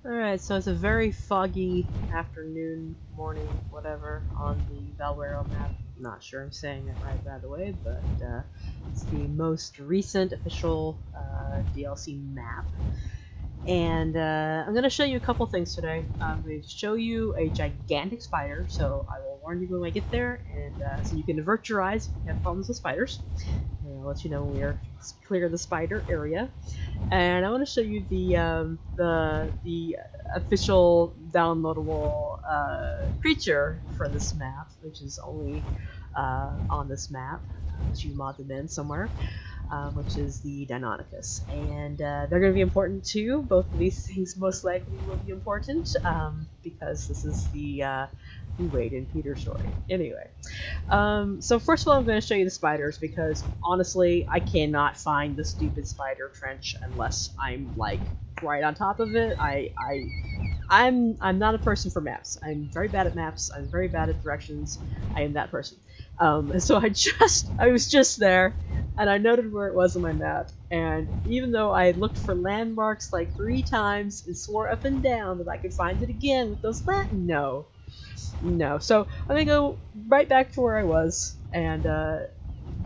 Alright, so it's a very foggy afternoon, morning, whatever, on the val01 map. Not sure I'm saying it right, by the way, but it's the most recent official DLC map. And I'm going to show you a couple things today. I'm going to show you a gigantic spider, so I will warn you when I get there, and so you can avert your eyes if you have problems with spiders. And I'll let you know when we are clear the spider area. And I want to show you the official downloadable creature for this map, which is only on this map, which you mod them in somewhere, which is the Deinonychus. And they're going to be important too. Both of these things most likely will be important because this is the Wade and Peter story. Anyway, so first of all, I'm going to show you the spiders because honestly, I cannot find the stupid spider trench unless I'm like right on top of it. I'm not a person for maps. I'm very bad at maps. I'm very bad at directions. I am that person. And so I was just there, and I noted where it was on my map. And even though I had looked for landmarks like 3 times and swore up and down that I could find it again with those no. So I'm gonna go right back to where I was and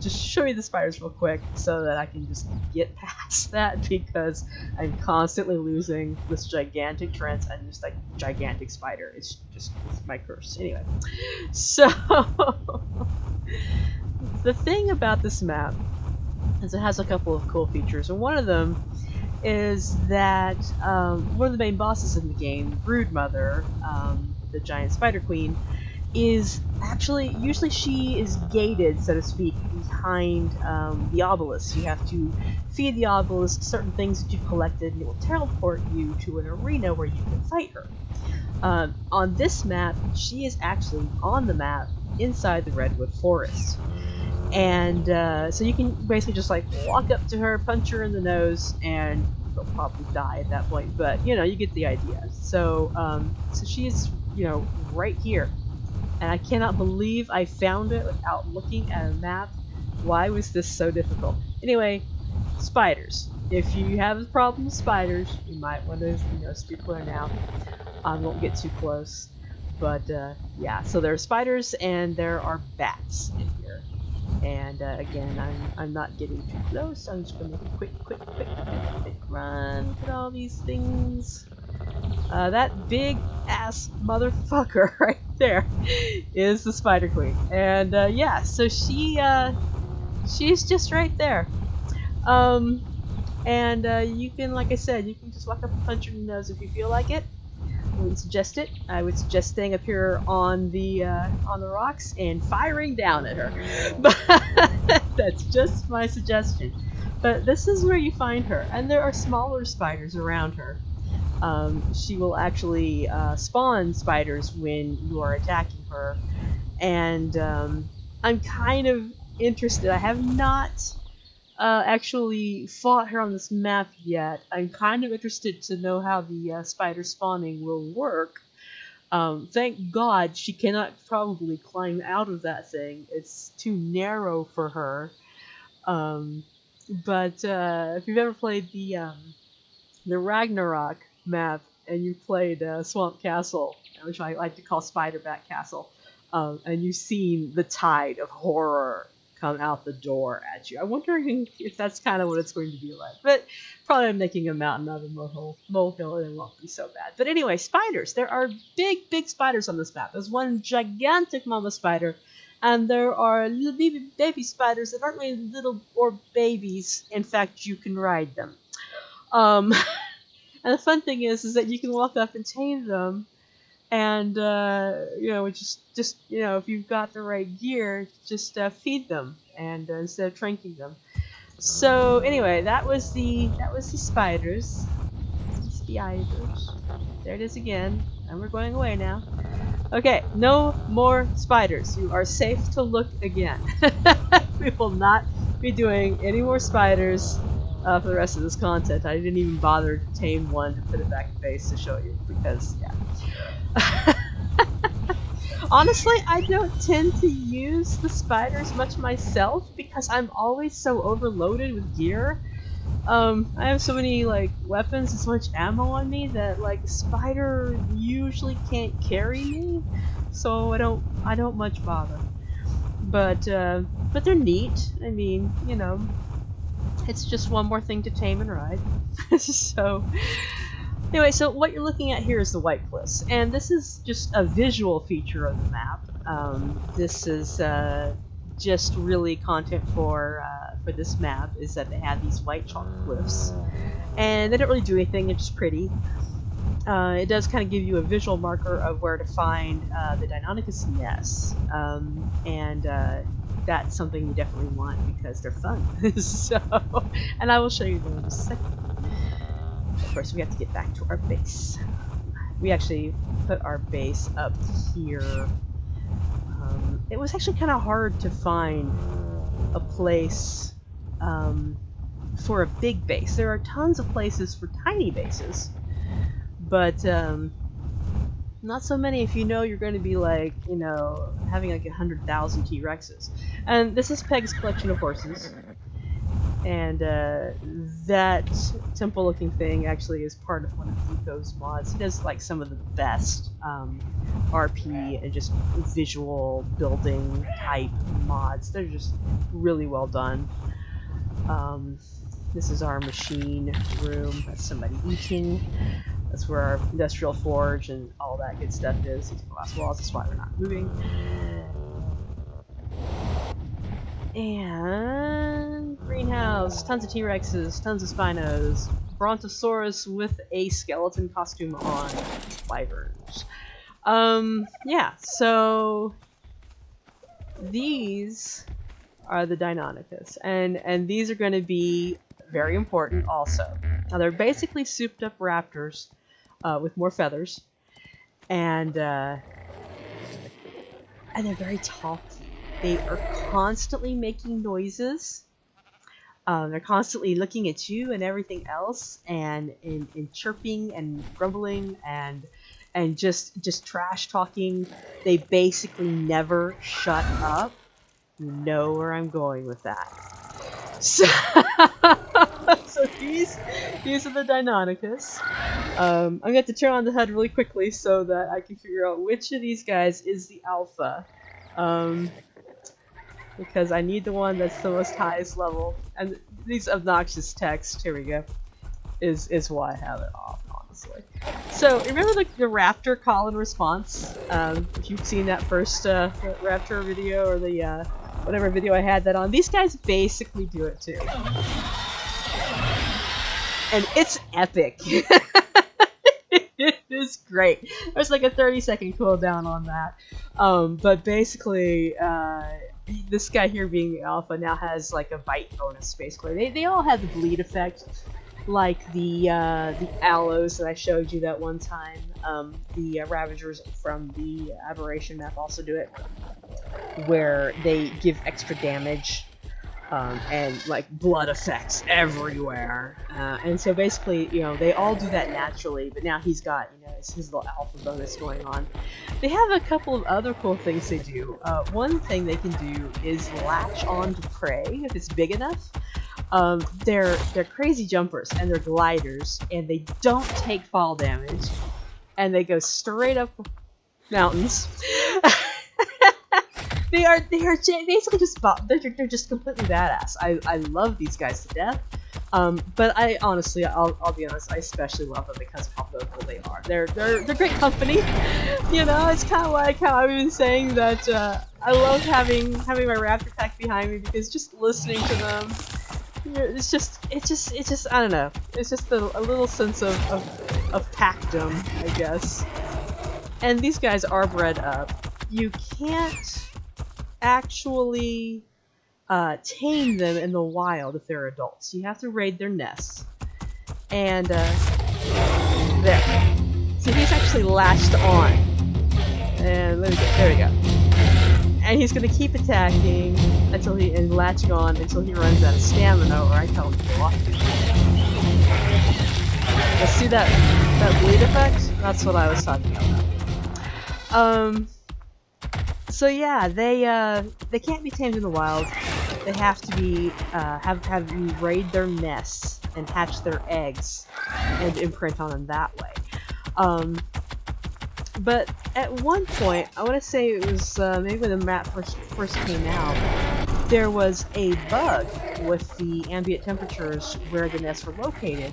just show you the spiders real quick so that I can just get past that because I'm constantly losing this gigantic trench and just like gigantic spider. It's my curse. Anyway, so the thing about this map is it has a couple of cool features, and one of them is that one of the main bosses in the game, Broodmother, the giant spider queen, is actually, usually she is gated, so to speak, behind the obelisk. You have to feed the obelisk certain things that you've collected, and it will teleport you to an arena where you can fight her. On this map, she is actually on the map inside the redwood forest. And so you can basically just like walk up to her, punch her in the nose, and she'll probably die at that point. But you know, you get the idea. So, so she's right here, and I cannot believe I found it without looking at a map. Why was this so difficult? Anyway, spiders. If you have a problem with spiders, you might want to steer clear now. I won't get too close. But yeah, so there are spiders and there are bats in here. And again, I'm not getting too close. I'm just gonna make a quick run. Look at all these things. That big ass motherfucker right there is the Spider Queen, and yeah, so she's just right there. Um, and you can, like I said, you can just walk up and punch her in the nose if you feel like it. I wouldn't suggest it. I would suggest staying up here on the rocks and firing down at her. But that's just my suggestion. But this is where you find her, and there are smaller spiders around her. She will actually spawn spiders when you are attacking her, and I'm kind of interested. I have not actually fought her on this map yet. I'm kind of interested to know how the spider spawning will work. Thank God she cannot probably climb out of that thing. It's too narrow for her. Um, but if you've ever played the Ragnarok map and you played Swamp Castle, which I like to call Spiderback Castle, and you've seen the tide of horror come out the door at you. I'm wondering if that's kind of what it's going to be like. But probably I'm making a mountain out of a molehill and it won't be so bad. But anyway, spiders. There are big spiders on this map. There's one gigantic mama spider, and there are little baby spiders that aren't really little or babies. In fact, you can ride them. Um, and the fun thing is that you can walk up and tame them, and just if you've got the right gear, just feed them, and instead of tranking them. So anyway, that was the spiders, spiders. There it is again, and we're going away now. Okay, no more spiders. You are safe to look again. We will not be doing any more spiders for the rest of this content. I didn't even bother to tame one to put it back in base to show you because, yeah. Honestly, I don't tend to use the spiders much myself because I'm always so overloaded with gear I have so many like weapons and so much ammo on me that like a spider usually can't carry me, so I don't much bother. But they're neat. I mean, you know, it's just one more thing to tame and ride. So anyway, so what you're looking at here is the White Cliffs, and this is just a visual feature of the map. This is just really content for this map is that they have these white chalk cliffs, and they don't really do anything. They're just pretty. It does kind of give you a visual marker of where to find the Deinonychus nests, and that's something you definitely want because they're fun. So, and I will show you them in just a second. Of course, we have to get back to our base. We actually put our base up here. It was actually kind of hard to find a place for a big base. There are tons of places for tiny bases, but not so many if you know you're going to be like, you know, having like 100,000 T-Rexes. And this is Peg's collection of horses. And that temple-looking thing actually is part of one of Eco's mods. He does like some of the best RP and just visual building type mods. They're just really well done. This is our machine room. That's somebody eating. That's where our industrial forge and all that good stuff is. These glass walls, that's why we're not moving. And greenhouse, tons of T-Rexes, tons of Spinos, Brontosaurus with a skeleton costume on, wyverns. Yeah, so these are the Deinonychus, and these are going to be very important also. Now they're basically souped up raptors with more feathers, and they're very talky. They are constantly making noises. They're constantly looking at you and everything else, and chirping and grumbling and just trash talking. They basically never shut up. You know where I'm going with that. So, so these are the Deinonychus. I'm going to have to turn on the HUD really quickly so that I can figure out which of these guys is the alpha. Because I need the one that's the most highest level. And these obnoxious text, here we go, is why I have it off, honestly. So, remember the raptor call and response? If you've seen that first raptor video, or the whatever video I had that on, these guys basically do it too. And it's epic. It is great. There's like a 30-second cooldown on that. But basically, this guy here being the alpha now has like a bite bonus, basically. They all have the bleed effect, like the aloes that I showed you that one time. The Ravagers from the Aberration map also do it, where they give extra damage. And like blood effects everywhere, and so basically, you know, they all do that naturally. But now he's got, you know, his little alpha bonus going on. They have a couple of other cool things they do. One thing they can do is latch on to prey if it's big enough. They're crazy jumpers and they're gliders, and they don't take fall damage, and they go straight up mountains. They are basically just they're just completely badass. I love these guys to death. But I honestly, I'll be honest, I especially love them because of how vocal they are. They're great company. You know, it's kind of like how I've been saying that I love having my raptor pack behind me, because just listening to them, it's just I don't know. It's just a little sense of packdom, I guess. And these guys are bred up. You can't actually tame them in the wild if they're adults. You have to raid their nests. And there. So he's actually latched on. And there we go. And he's gonna keep attacking until and latching on until he runs out of stamina, or I tell him to go off. Let's see that bleed effect? That's what I was talking about. So yeah, they can't be tamed in the wild. They have to be have you raid their nests and hatch their eggs and imprint on them that way. But at one point, I want to say it was maybe when the map first came out, there was a bug with the ambient temperatures where the nests were located,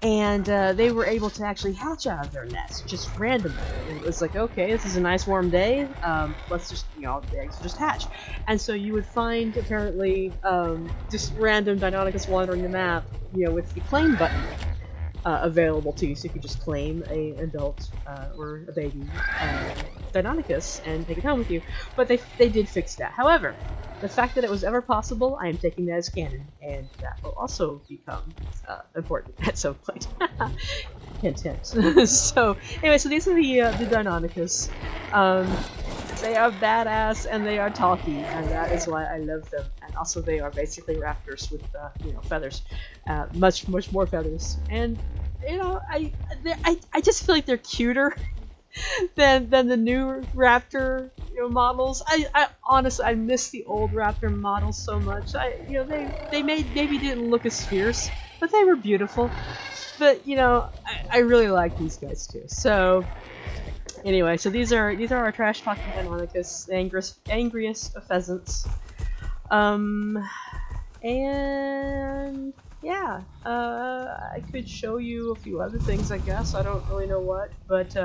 and they were able to actually hatch out of their nest just randomly. And it was like, okay, this is a nice warm day. Let's just, the eggs just hatch. And so you would find apparently just random Deinonychus wandering the map, with the claim button available to you, so you could just claim an adult or a baby Deinonychus and take it home with you. But they did fix that. However, the fact that it was ever possible, I am taking that as canon, and that will also become important at some point. Hint, hint. So anyway, so these are the Deinonychus. They are badass and they are talky, and that is why I love them. And also, they are basically raptors with feathers, much more feathers. And I just feel like they're cuter than the new raptor models. I honestly, I miss the old raptor models so much. They maybe didn't look as fierce, but they were beautiful. But I really like these guys too. So anyway, so these are our trash talking Deinonychus, angriest of pheasants. And yeah, I could show you a few other things, I guess. I don't really know what, but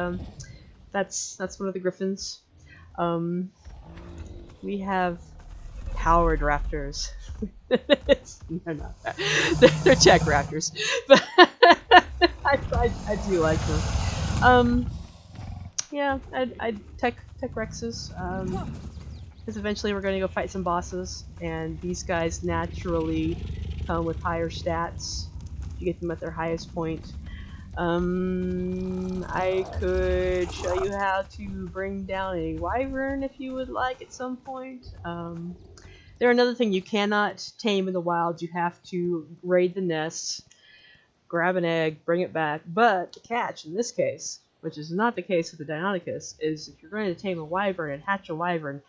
that's one of the griffins. We have powered raptors. They're not that. They're Czech raptors, but I do like them. Yeah, I'd tech Rexes. Because eventually we're going to go fight some bosses, and these guys naturally come with higher stats if you get them at their highest point. I could show you how to bring down a wyvern if you would like at some point. They're another thing you cannot tame in the wild. You have to raid the nests, grab an egg, bring it back. But the catch in this case, which is not the case with the Deinonychus, is if you're going to tame a wyvern and hatch a wyvern,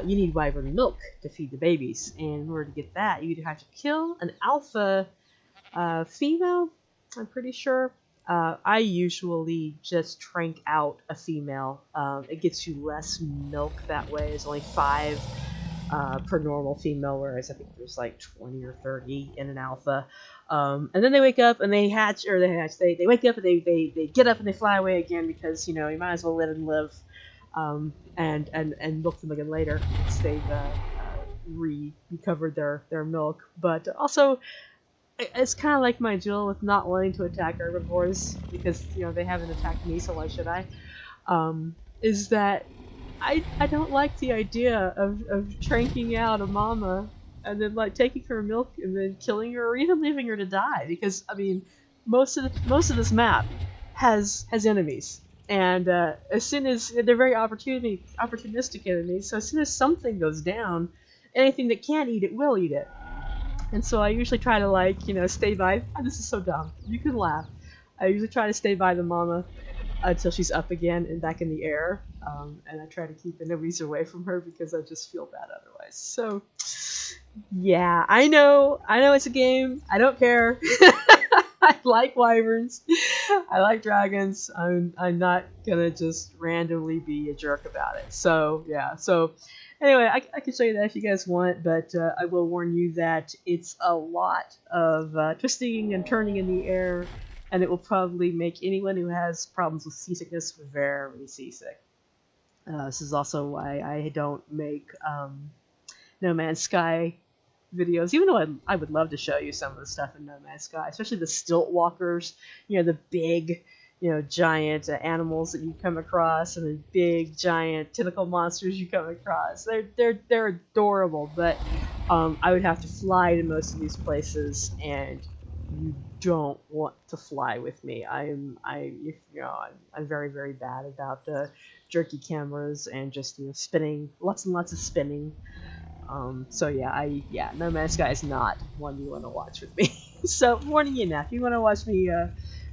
you need wyvern milk to feed the babies. And in order to get that, you either have to kill an alpha female, I'm pretty sure. I usually just trank out a female. It gets you less milk that way. It's only 5 per normal female, whereas I think there's like 20 or 30 in an alpha. And then they wake up and they hatch, or they wake up and they get up and they fly away again, because you might as well let them live, and milk them again later once they've recovered their milk. But also, it's kind of like my deal with not wanting to attack herbivores, because they haven't attacked me, so why should I? Is that I don't like the idea of tranking out a mama and then like taking her milk and then killing her, or even leaving her to die, because I mean most of this map has enemies, and as soon as they're very opportunistic enemies, so as soon as something goes down, anything that can't eat it will eat it. And so I usually try to stay by. Oh, this is so dumb. You can laugh. I usually try to stay by the mama until she's up again and back in the air. And I try to keep enemies away from her because I just feel bad otherwise. So, yeah, I know it's a game. I don't care. I like wyverns. I like dragons. I'm not gonna just randomly be a jerk about it. So, yeah. So, anyway, I can show you that if you guys want, but I will warn you that it's a lot of twisting and turning in the air, and it will probably make anyone who has problems with seasickness very seasick. This is also why I don't make No Man's Sky videos, even though I would love to show you some of the stuff in No Man's Sky, especially the stilt walkers, the big, giant animals that you come across, and the big giant tentacle monsters you come across. They're adorable, but I would have to fly to most of these places, and you don't want to fly with me. I'm very bad about the jerky cameras and just spinning, lots and lots of spinning. So yeah, No Man's Sky is not one you want to watch with me. So warning you now, if you want to watch me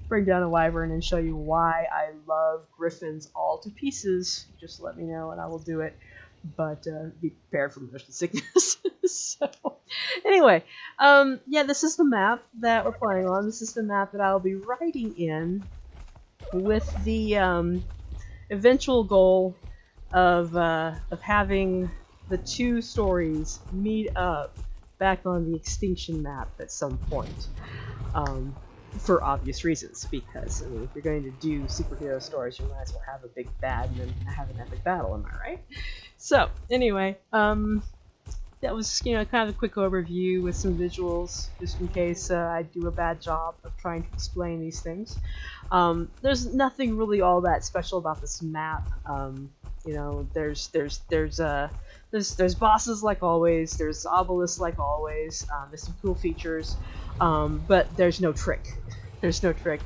bring down a wyvern and show you why I love griffins all to pieces, just let me know and I will do it. but be prepared for motion sickness. So, anyway, yeah, this is the map that we're playing on. This is the map that I'll be writing in with the eventual goal of having the two stories meet up back on the extinction map at some point. For obvious reasons, because I mean, if you're going to do superhero stories, you might as well have a big bad and then have an epic battle. Am I right? So anyway, that was kind of a quick overview with some visuals, just in case I do a bad job of trying to explain these things. There's nothing really all that special about this map. There's bosses like always. There's obelisks like always. There's some cool features, but there's no trick. There's no trick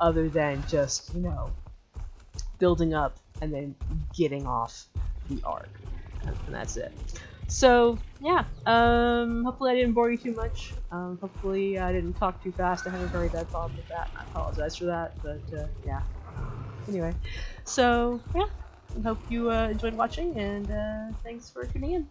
other than just building up and then getting off the arc, and that's it. So yeah, hopefully I didn't bore you too much. Hopefully I didn't talk too fast. I have a very bad problem with that. I apologize for that, but yeah. Anyway, so yeah, I hope you enjoyed watching, and thanks for tuning in.